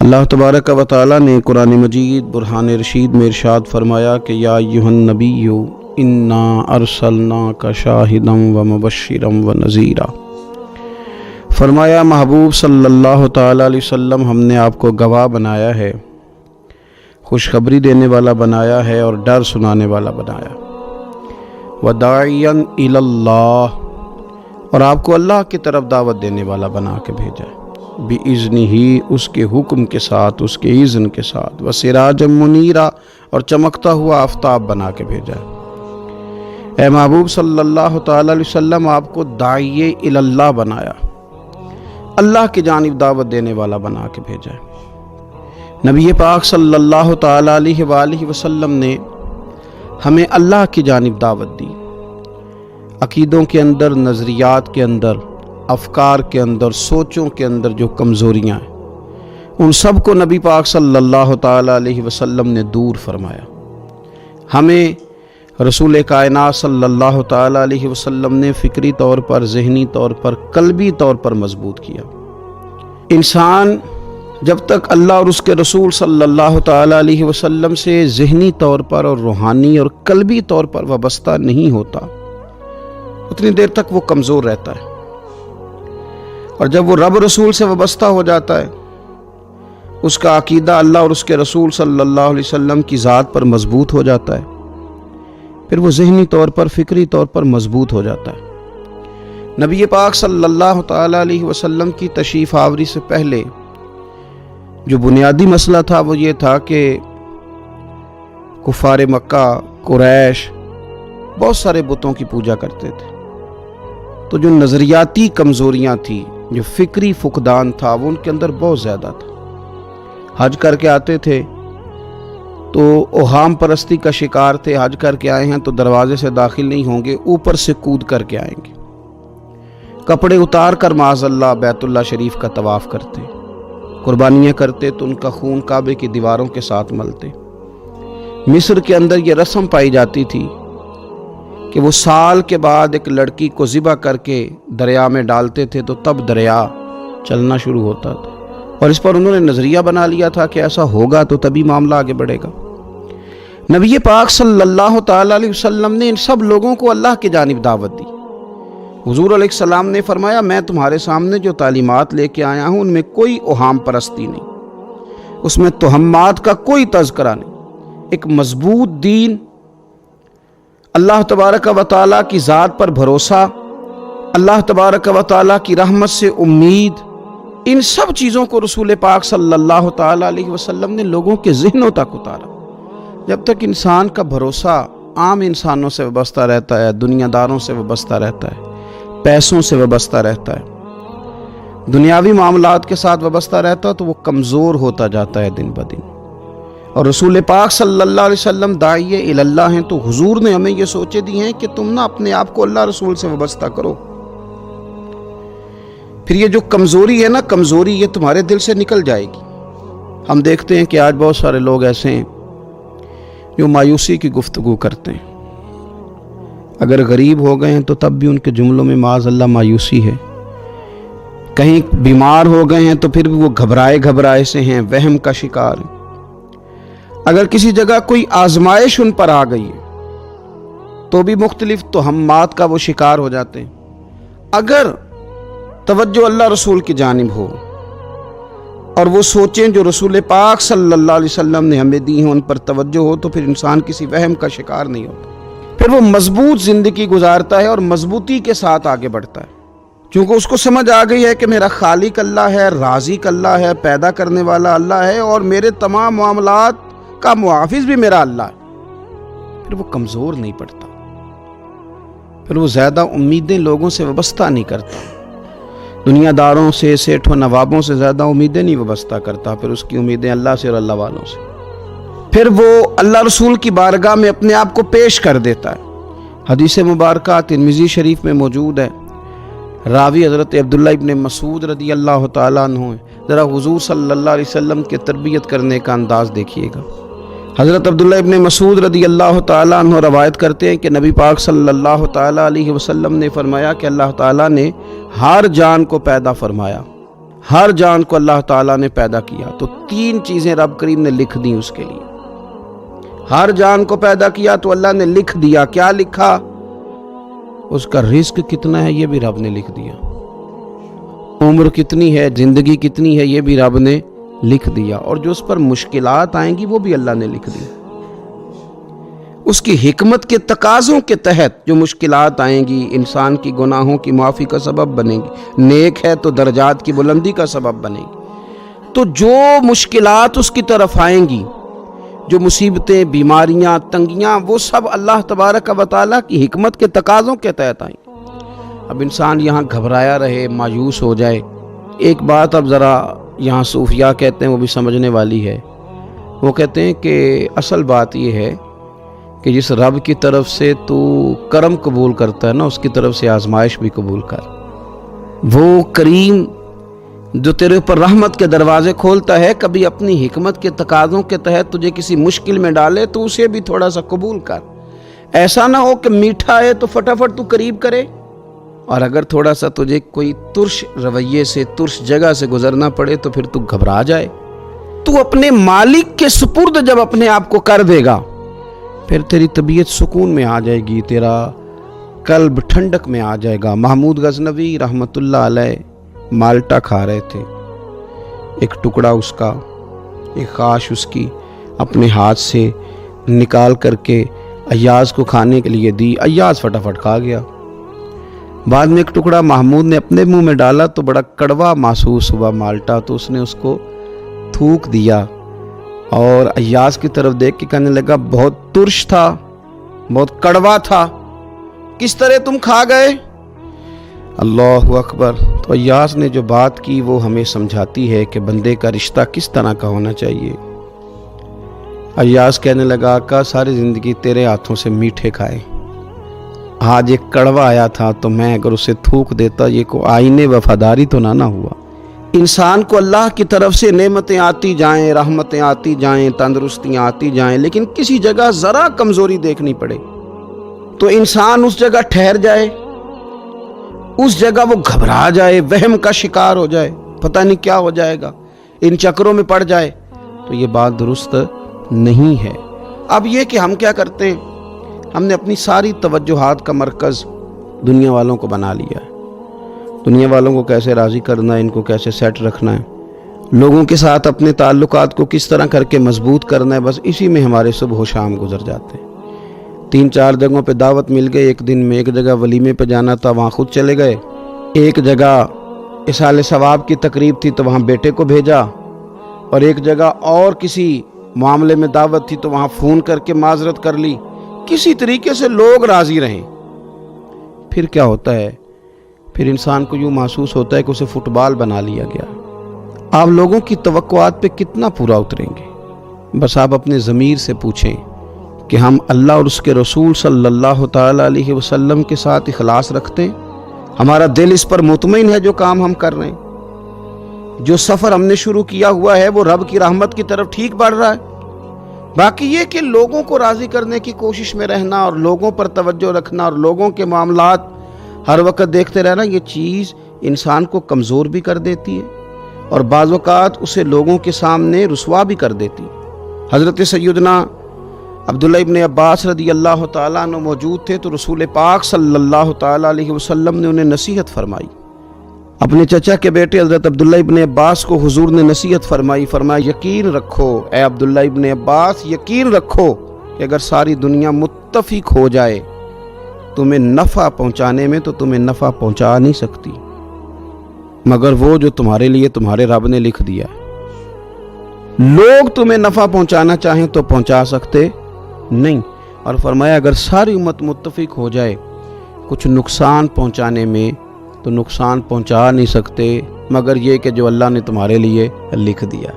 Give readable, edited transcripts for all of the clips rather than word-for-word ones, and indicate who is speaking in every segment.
Speaker 1: اللہ تبارک و تعالی نے قرآن مجید برہان رشید میں ارشاد فرمایا کہ یا ایھا النبی انا ارسلناک شاہدا و مبشرا و نذیرا۔ فرمایا محبوب صلی اللہ تعالی علیہ وسلم ہم نے آپ کو گواہ بنایا ہے، خوشخبری دینے والا بنایا ہے اور ڈر سنانے والا بنایا، وداعیا الی اللہ، اور آپ کو اللہ کی طرف دعوت دینے والا بنا کے بھیجا ہے، بِإِذْنِهِ، اس کے حکم کے ساتھ، اس کے اذن کے ساتھ، وَسِرَاجًا مُنِيرًا، اور چمکتا ہوا آفتاب بنا کے بھیجا ہے۔ اے محبوب صلی اللہ تعالی علیہ وسلم آپ کو داعی الی اللہ بنایا، اللہ کی جانب دعوت دینے والا بنا کے بھیجا ہے۔ نبی پاک صلی اللہ تعالی علیہ وآلہ وسلم نے ہمیں اللہ کی جانب دعوت دی، عقیدوں کے اندر، نظریات کے اندر، افکار کے اندر، سوچوں کے اندر جو کمزوریاں ہیں ان سب کو نبی پاک صلی اللہ تعالی علیہ وسلم نے دور فرمایا۔ ہمیں رسول کائنات صلی اللہ تعالی علیہ وسلم نے فکری طور پر، ذہنی طور پر، قلبی طور پر مضبوط کیا۔ انسان جب تک اللہ اور اس کے رسول صلی اللہ تعالی علیہ وسلم سے ذہنی طور پر اور روحانی اور قلبی طور پر وابستہ نہیں ہوتا اتنی دیر تک وہ کمزور رہتا ہے، اور جب وہ رب رسول سے وابستہ ہو جاتا ہے، اس کا عقیدہ اللہ اور اس کے رسول صلی اللہ علیہ وسلم کی ذات پر مضبوط ہو جاتا ہے، پھر وہ ذہنی طور پر، فکری طور پر مضبوط ہو جاتا ہے۔ نبی پاک صلی اللہ تعالی علیہ وسلم کی تشریف آوری سے پہلے جو بنیادی مسئلہ تھا وہ یہ تھا کہ کفار مکہ، قریش بہت سارے بتوں کی پوجا کرتے تھے، تو جو نظریاتی کمزوریاں تھیں، جو فکری فقدان تھا، وہ ان کے اندر بہت زیادہ تھا۔ حج کر کے آتے تھے تو اوہام پرستی کا شکار تھے، حج کر کے آئے ہیں تو دروازے سے داخل نہیں ہوں گے، اوپر سے کود کر کے آئیں گے، کپڑے اتار کر معاذ اللہ بیت اللہ شریف کا طواف کرتے، قربانیاں کرتے تو ان کا خون کعبے کی دیواروں کے ساتھ ملتے۔ مصر کے اندر یہ رسم پائی جاتی تھی کہ وہ سال کے بعد ایک لڑکی کو ذبح کر کے دریا میں ڈالتے تھے تو تب دریا چلنا شروع ہوتا تھا، اور اس پر انہوں نے نظریہ بنا لیا تھا کہ ایسا ہوگا تو تبھی معاملہ آگے بڑھے گا۔ نبی پاک صلی اللہ تعالی علیہ وسلم نے ان سب لوگوں کو اللہ کی جانب دعوت دی۔ حضور علیہ السلام نے فرمایا میں تمہارے سامنے جو تعلیمات لے کے آیا ہوں ان میں کوئی اوہام پرستی نہیں، اس میں توہمات کا کوئی تذکرہ نہیں، ایک مضبوط دین، اللہ تبارک و تعالیٰ کی ذات پر بھروسہ، اللہ تبارک و تعالیٰ کی رحمت سے امید، ان سب چیزوں کو رسول پاک صلی اللہ تعالیٰ علیہ وسلم نے لوگوں کے ذہنوں تک اتارا۔ جب تک انسان کا بھروسہ عام انسانوں سے وابستہ رہتا ہے، دنیا داروں سے وابستہ رہتا ہے، پیسوں سے وابستہ رہتا ہے، دنیاوی معاملات کے ساتھ وابستہ رہتا ہے، تو وہ کمزور ہوتا جاتا ہے دن بدن۔ اور رسول پاک صلی اللہ علیہ وسلم داعی الی اللہ ہیں، تو حضور نے ہمیں یہ سوچے دی ہیں کہ تم نہ اپنے آپ کو اللہ رسول سے وابستہ کرو، پھر یہ جو کمزوری ہے نا، کمزوری یہ تمہارے دل سے نکل جائے گی۔ ہم دیکھتے ہیں کہ آج بہت سارے لوگ ایسے ہیں جو مایوسی کی گفتگو کرتے ہیں، اگر غریب ہو گئے ہیں تو تب بھی ان کے جملوں میں معاذ اللہ مایوسی ہے، کہیں بیمار ہو گئے ہیں تو پھر بھی وہ گھبرائے سے ہیں، وہم کا شکار ہیں، اگر کسی جگہ کوئی آزمائش ان پر آ گئی ہے تو بھی مختلف توہمات کا وہ شکار ہو جاتے ہیں۔ اگر توجہ اللہ رسول کی جانب ہو اور وہ سوچیں جو رسول پاک صلی اللہ علیہ وسلم نے ہمیں دی ہیں ان پر توجہ ہو، تو پھر انسان کسی وہم کا شکار نہیں ہوتا، پھر وہ مضبوط زندگی گزارتا ہے اور مضبوطی کے ساتھ آگے بڑھتا ہے، کیونکہ اس کو سمجھ آ گئی ہے کہ میرا خالق اللہ ہے، رازق اللہ ہے، پیدا کرنے والا اللہ ہے، اور میرے تمام معاملات کا محافظ بھی میرا اللہ ہے۔ پھر وہ کمزور نہیں پڑتا، پھر وہ زیادہ امیدیں لوگوں سے وابستہ نہیں کرتا، دنیا داروں سے، سیٹھوں نوابوں سے زیادہ امیدیں نہیں وابستہ کرتا، پھر اس کی امیدیں اللہ سے اور اللہ والوں سے، پھر وہ اللہ رسول کی بارگاہ میں اپنے آپ کو پیش کر دیتا ہے۔ حدیث مبارکہ ترمذی شریف میں موجود ہے، راوی حضرت عبداللہ ابن مسعود رضی اللہ تعالیٰ عنہ ہیں۔ ذرا حضور صلی اللہ علیہ وسلم کے تربیت کرنے کا انداز دیکھیے گا۔ حضرت عبداللہ ابن مسعود رضی اللہ تعالیٰ عنہ روایت کرتے ہیں کہ نبی پاک صلی اللہ تعالیٰ علیہ وسلم نے فرمایا کہ اللہ تعالیٰ نے ہر جان کو پیدا فرمایا ہر جان کو اللہ تعالیٰ نے پیدا کیا تو 3 چیزیں رب کریم نے لکھ دی اس کے لیے. ہر جان کو پیدا کیا تو اللہ نے لکھ دیا. کیا لکھا؟ اس کا رزق کتنا ہے یہ بھی رب نے لکھ دیا. عمر کتنی ہے، زندگی کتنی ہے یہ بھی رب نے لکھ دیا. اور جو اس پر مشکلات آئیں گی وہ بھی اللہ نے لکھ دی. اس کی حکمت کے تقاضوں کے تحت جو مشکلات آئیں گی انسان کی گناہوں کی معافی کا سبب بنے گی. نیک ہے تو درجات کی بلندی کا سبب بنے گی. تو جو مشکلات اس کی طرف آئیں گی، جو مصیبتیں، بیماریاں، تنگیاں، وہ سب اللہ تبارک و تعالیٰ کی حکمت کے تقاضوں کے تحت آئیں گی. اب انسان یہاں گھبرایا رہے، مایوس ہو جائے. ایک بات اب ذرا یہاں صوفیاء کہتے ہیں وہ بھی سمجھنے والی ہے. وہ کہتے ہیں کہ اصل بات یہ ہے کہ جس رب کی طرف سے تو کرم قبول کرتا ہے نا، اس کی طرف سے آزمائش بھی قبول کر. وہ کریم جو تیرے اوپر رحمت کے دروازے کھولتا ہے، کبھی اپنی حکمت کے تقاضوں کے تحت تجھے کسی مشکل میں ڈالے تو اسے بھی تھوڑا سا قبول کر. ایسا نہ ہو کہ میٹھا ہے تو فٹافٹ تو قریب کرے، اور اگر تھوڑا سا تجھے کوئی ترش رویے سے، ترش جگہ سے گزرنا پڑے تو پھر تو گھبرا جائے. تو اپنے مالک کے سپرد جب اپنے آپ کو کر دے گا پھر تیری طبیعت سکون میں آ جائے گی، تیرا قلب ٹھنڈک میں آ جائے گا. محمود غزنوی رحمت اللہ علیہ مالٹا کھا رہے تھے. ایک ٹکڑا اس کا، ایک خاش اس کی اپنے ہاتھ سے نکال کر کے ایاز کو کھانے کے لیے دی. ایاز فٹافٹ کھا گیا. بعد میں ایک ٹکڑا محمود نے اپنے منہ میں ڈالا تو بڑا کڑوا محسوس ہوا مالٹا، تو اس نے اس کو تھوک دیا اور ایاز کی طرف دیکھ کے کہنے لگا بہت ترش تھا، بہت کڑوا تھا، کس طرح تم کھا گئے؟ اللہ اکبر. تو ایاز نے جو بات کی وہ ہمیں سمجھاتی ہے کہ بندے کا رشتہ کس طرح کا ہونا چاہیے. ایاز کہنے لگا آقا ساری زندگی تیرے ہاتھوں سے میٹھے کھائے، آج ایک کڑوا آیا تھا تو میں اگر اسے تھوک دیتا یہ کو آئینے وفاداری تو نہ ہوا. انسان کو اللہ کی طرف سے نعمتیں آتی جائیں، رحمتیں آتی جائیں، تندرستیاں آتی جائیں، لیکن کسی جگہ ذرا کمزوری دیکھنی پڑے تو انسان اس جگہ ٹھہر جائے، اس جگہ وہ گھبرا جائے، وہم کا شکار ہو جائے، پتہ نہیں کیا ہو جائے گا، ان چکروں میں پڑ جائے. تو یہ بات درست نہیں ہے. اب یہ کہ ہم کیا کرتے ہیں، ہم نے اپنی ساری توجہات کا مرکز دنیا والوں کو بنا لیا ہے. دنیا والوں کو کیسے راضی کرنا ہے، ان کو کیسے سیٹ رکھنا ہے، لوگوں کے ساتھ اپنے تعلقات کو کس طرح کر کے مضبوط کرنا ہے، بس اسی میں ہمارے صبح و شام گزر جاتے ہیں. 3-4 جگہوں پہ دعوت مل گئی ایک دن میں. ایک جگہ ولیمے پہ جانا تھا وہاں خود چلے گئے، ایک جگہ اصال ثواب کی تقریب تھی تو وہاں بیٹے کو بھیجا، اور ایک جگہ اور کسی معاملے میں دعوت تھی تو وہاں فون کر کے معذرت کر لی. کسی طریقے سے لوگ راضی رہیں. پھر کیا ہوتا ہے، پھر انسان کو یوں محسوس ہوتا ہے کہ اسے فٹ بال بنا لیا گیا. آپ لوگوں کی توقعات پہ کتنا پورا اتریں گے؟ بس آپ اپنے ضمیر سے پوچھیں کہ ہم اللہ اور اس کے رسول صلی اللہ تعالیٰ علیہ وسلم کے ساتھ اخلاص رکھتے ہیں؟ ہمارا دل اس پر مطمئن ہے جو کام ہم کر رہے ہیں؟ جو سفر ہم نے شروع کیا ہوا ہے وہ رب کی رحمت کی طرف ٹھیک بڑھ رہا ہے؟ باقی یہ کہ لوگوں کو راضی کرنے کی کوشش میں رہنا اور لوگوں پر توجہ رکھنا اور لوگوں کے معاملات ہر وقت دیکھتے رہنا، یہ چیز انسان کو کمزور بھی کر دیتی ہے اور بعض اوقات اسے لوگوں کے سامنے رسوا بھی کر دیتی. حضرت سیدنا عبداللہ ابن عباس رضی اللہ تعالیٰ عنہ موجود تھے تو رسول پاک صلی اللہ تعالیٰ علیہ وسلم نے انہیں نصیحت فرمائی. اپنے چچا کے بیٹے حضرت عبداللہ ابن عباس کو حضور نے نصیحت فرمائی. فرمایا یقین رکھو اے عبداللہ ابن عباس، یقین رکھو کہ اگر ساری دنیا متفق ہو جائے تمہیں نفع پہنچانے میں تو تمہیں نفع پہنچا نہیں سکتی مگر وہ جو تمہارے لیے تمہارے رب نے لکھ دیا. لوگ تمہیں نفع پہنچانا چاہیں تو پہنچا سکتے نہیں. اور فرمایا اگر ساری امت متفق ہو جائے کچھ نقصان پہنچانے میں تو نقصان پہنچا نہیں سکتے مگر یہ کہ جو اللہ نے تمہارے لیے لکھ دیا.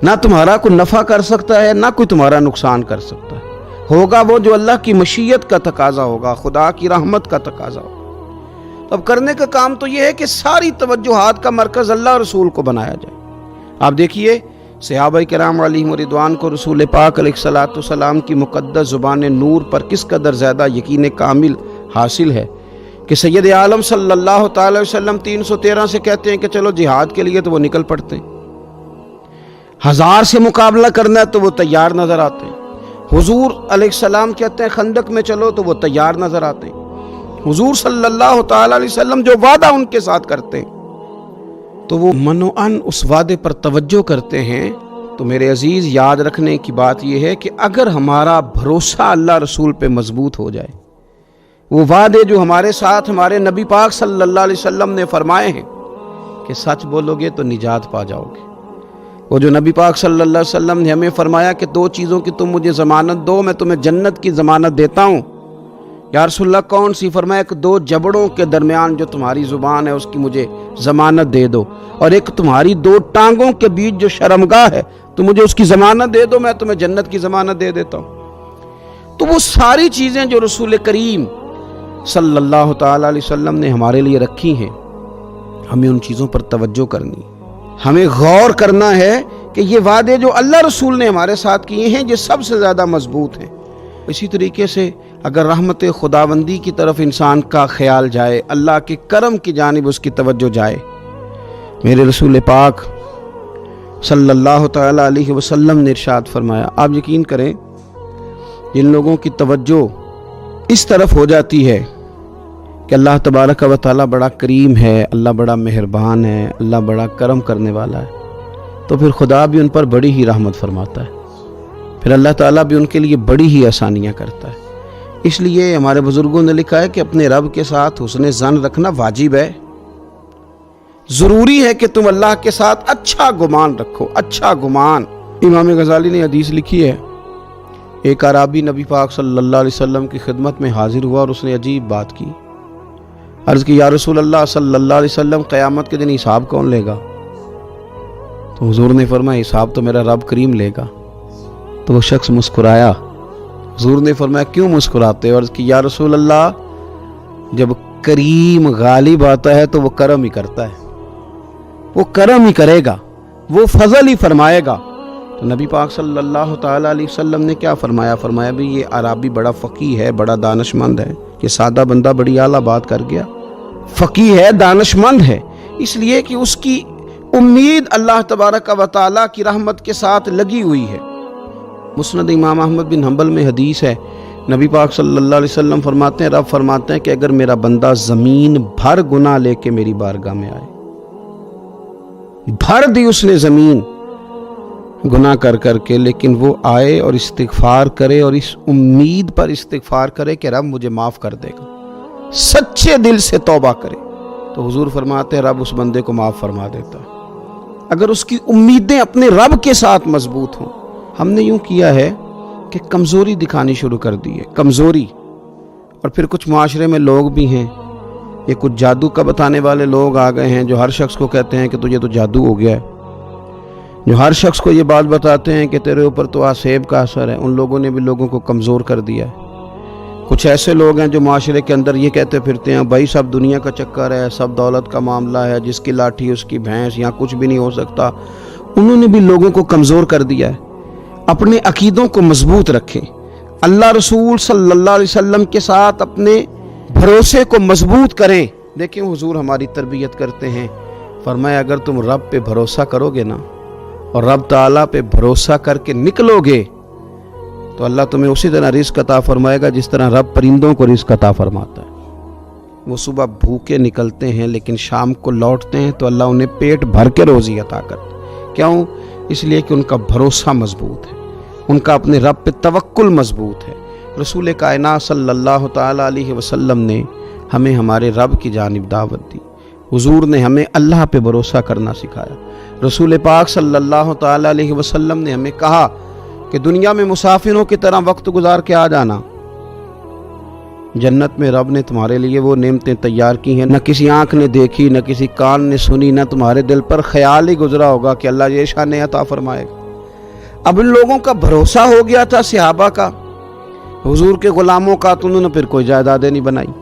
Speaker 1: نہ تمہارا کوئی نفع کر سکتا ہے نہ کوئی تمہارا نقصان کر سکتا ہے. ہوگا وہ جو اللہ کی مشیت کا تقاضا ہوگا، خدا کی رحمت کا تقاضا ہوگا. اب کرنے کا کام تو یہ ہے کہ ساری توجہات کا مرکز اللہ رسول کو بنایا جائے. آپ دیکھیے صحابہ کرام علیہم رضوان کو رسول پاک علیہ الصلوۃ والسلام کی مقدس زبان نور پر کس قدر زیادہ یقین کامل حاصل ہے کہ سید عالم صلی اللہ تعالی وسلم 313 سے کہتے ہیں کہ چلو جہاد کے لیے، تو وہ نکل پڑتے ہیں۔ 1000 سے مقابلہ کرنا ہے تو وہ تیار نظر آتے ہیں۔ حضور علیہ السلام کہتے ہیں خندق میں چلو، تو وہ تیار نظر آتے ہیں۔ حضور صلی اللہ تعالی علیہ وسلم جو وعدہ ان کے ساتھ کرتے ہیں تو وہ منوعاً اس وعدے پر توجہ کرتے ہیں۔ تو میرے عزیز، یاد رکھنے کی بات یہ ہے کہ اگر ہمارا بھروسہ اللہ رسول پہ مضبوط ہو جائے، وہ وعدے جو ہمارے ساتھ ہمارے نبی پاک صلی اللہ علیہ وسلم نے فرمائے ہیں کہ سچ بولو گے تو نجات پا جاؤ گے، وہ جو نبی پاک صلی اللہ علیہ وسلم نے ہمیں فرمایا کہ 2 چیزوں کی تم مجھے ضمانت دو، میں تمہیں جنت کی ضمانت دیتا ہوں۔ یا رسول اللہ کون سی؟ فرمایا کہ 2 جبڑوں کے درمیان جو تمہاری زبان ہے اس کی مجھے ضمانت دے دو، اور ایک تمہاری 2 ٹانگوں کے بیچ جو شرمگاہ ہے تو مجھے اس کی ضمانت دے دو، میں تمہیں جنت کی ضمانت دے دیتا ہوں۔ تو وہ ساری چیزیں جو رسول کریم صلی اللہ تعالی علیہ وسلم نے ہمارے لیے رکھی ہیں، ہمیں ان چیزوں پر توجہ کرنی، ہمیں غور کرنا ہے کہ یہ وعدے جو اللہ رسول نے ہمارے ساتھ کیے ہیں یہ سب سے زیادہ مضبوط ہیں۔ اسی طریقے سے اگر رحمت خداوندی کی طرف انسان کا خیال جائے، اللہ کے کرم کی جانب اس کی توجہ جائے، میرے رسول پاک صلی اللہ تعالی علیہ وسلم نے ارشاد فرمایا، آپ یقین کریں جن لوگوں کی توجہ اس طرف ہو جاتی ہے کہ اللہ تبارک و تعالیٰ بڑا کریم ہے، اللہ بڑا مہربان ہے، اللہ بڑا کرم کرنے والا ہے، تو پھر خدا بھی ان پر بڑی ہی رحمت فرماتا ہے، پھر اللہ تعالیٰ بھی ان کے لیے بڑی ہی آسانیاں کرتا ہے۔ اس لیے ہمارے بزرگوں نے لکھا ہے کہ اپنے رب کے ساتھ حسن ظن رکھنا واجب ہے، ضروری ہے کہ تم اللہ کے ساتھ اچھا گمان رکھو، اچھا گمان۔ امام غزالی نے حدیث لکھی ہے، ایک اعرابی نبی پاک صلی اللہ علیہ وسلم کی خدمت میں حاضر ہوا اور اس نے عجیب بات کی، عرض کی یا رسول اللہ صلی اللہ علیہ وسلم قیامت کے دن حساب کون لے گا؟ تو حضور نے فرمایا حساب تو میرا رب کریم لے گا۔ تو وہ شخص مسکرایا، حضور نے فرمایا کیوں مسکراتے ہو؟ عرض کی یا رسول اللہ جب کریم غالب آتا ہے تو وہ کرم ہی کرتا ہے، وہ کرم ہی کرے گا، وہ فضل ہی فرمائے گا۔ تو نبی پاک صلی اللہ تعالی علیہ وسلم نے کیا فرمایا؟ فرمایا بھی یہ عربی بڑا فقیہ ہے، بڑا دانش مند ہے، یہ سادہ بندہ بڑی اعلیٰ بات کر گیا، فقیہ ہے، دانش مند ہے، اس لیے کہ اس کی امید اللہ تبارک و تعالیٰ کی رحمت کے ساتھ لگی ہوئی ہے۔ مسند امام احمد بن حنبل میں حدیث ہے، نبی پاک صلی اللہ علیہ وسلم فرماتے ہیں، رب فرماتے ہیں کہ اگر میرا بندہ زمین بھر گناہ لے کے میری بارگاہ میں آئے، بھر دی اس نے زمین گناہ کر کر کے، لیکن وہ آئے اور استغفار کرے اور اس امید پر استغفار کرے کہ رب مجھے معاف کر دے گا، سچے دل سے توبہ کرے، تو حضور فرماتے ہیں رب اس بندے کو معاف فرما دیتا ہے، اگر اس کی امیدیں اپنے رب کے ساتھ مضبوط ہوں۔ ہم نے یوں کیا ہے کہ کمزوری دکھانی شروع کر دی ہے، کمزوری، اور پھر کچھ معاشرے میں لوگ بھی ہیں، یہ کچھ جادو کا بتانے والے لوگ آ گئے ہیں جو ہر شخص کو کہتے ہیں کہ تجھے تو جادو ہو گیا ہے، جو ہر شخص کو یہ بات بتاتے ہیں کہ تیرے اوپر تو آسیب کا اثر ہے۔ ان لوگوں نے بھی لوگوں کو کمزور کر دیا ہے۔ کچھ ایسے لوگ ہیں جو معاشرے کے اندر یہ کہتے پھرتے ہیں بھائی سب دنیا کا چکر ہے، سب دولت کا معاملہ ہے، جس کی لاٹھی اس کی بھینس، یہاں کچھ بھی نہیں ہو سکتا۔ انہوں نے بھی لوگوں کو کمزور کر دیا ہے۔ اپنے عقیدوں کو مضبوط رکھیں، اللہ رسول صلی اللہ علیہ وسلم کے ساتھ اپنے بھروسے کو مضبوط کریں۔ دیکھیں حضور ہماری تربیت کرتے ہیں، فرمایا اگر تم رب پہ بھروسہ کرو گے نا اور رب تعالیٰ پہ بھروسہ کر کے نکلو گے تو اللہ تمہیں اسی طرح رزق عطا فرمائے گا جس طرح رب پرندوں کو رزق عطا فرماتا ہے۔ وہ صبح بھوکے نکلتے ہیں لیکن شام کو لوٹتے ہیں تو اللہ انہیں پیٹ بھر کے روزی عطا کرتا ہے۔ کیوں؟ اس لیے کہ ان کا بھروسہ مضبوط ہے، ان کا اپنے رب پہ توکل مضبوط ہے۔ رسول کائنات صلی اللہ تعالی علیہ وسلم نے ہمیں ہمارے رب کی جانب دعوت دی، حضور نے ہمیں اللہ پہ بھروسہ کرنا سکھایا۔ رسول پاک صلی اللہ تعالی علیہ وسلم نے ہمیں کہا کہ دنیا میں مسافروں کی طرح وقت گزار کے آ جانا، جنت میں رب نے تمہارے لیے وہ نعمتیں تیار کی ہیں، نہ کسی آنکھ نے دیکھی، نہ کسی کان نے سنی، نہ تمہارے دل پر خیال ہی گزرا ہوگا کہ اللہ یہ شان عطا فرمائے گا۔ اب ان لوگوں کا بھروسہ ہو گیا تھا صحابہ کا، حضور کے غلاموں کا، تو انہوں نے پھر کوئی جائیدادیں نہیں بنائی،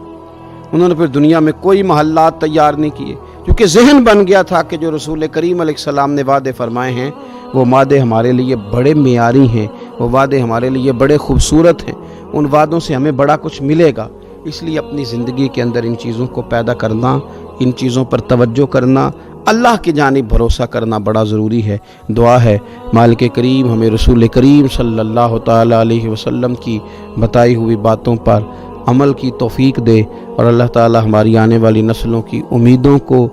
Speaker 1: انہوں نے پھر دنیا میں کوئی محلات تیار نہیں کیے، کیونکہ ذہن بن گیا تھا کہ جو رسول کریم علیہ السلام نے وعدے فرمائے ہیں وہ وعدے ہمارے لیے بڑے معیاری ہیں، وہ وعدے ہمارے لیے بڑے خوبصورت ہیں، ان وعدوں سے ہمیں بڑا کچھ ملے گا۔ اس لیے اپنی زندگی کے اندر ان چیزوں کو پیدا کرنا، ان چیزوں پر توجہ کرنا، اللہ کی جانب بھروسہ کرنا بڑا ضروری ہے۔ دعا ہے مالک کریم ہمیں رسول کریم صلی اللہ تعالیٰ علیہ وسلم کی بتائی ہوئی باتوں پر عمل کی توفیق دے، اور اللہ تعالیٰ ہماری آنے والی نسلوں کی امیدوں کو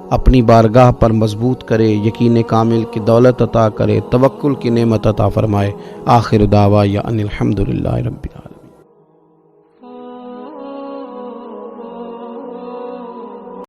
Speaker 1: اپنی بارگاہ پر مضبوط کرے، یقین کامل کی دولت عطا کرے، توکل کی نعمت عطا فرمائے۔ آخر دعوانا ان الحمدللہ رب العالمین۔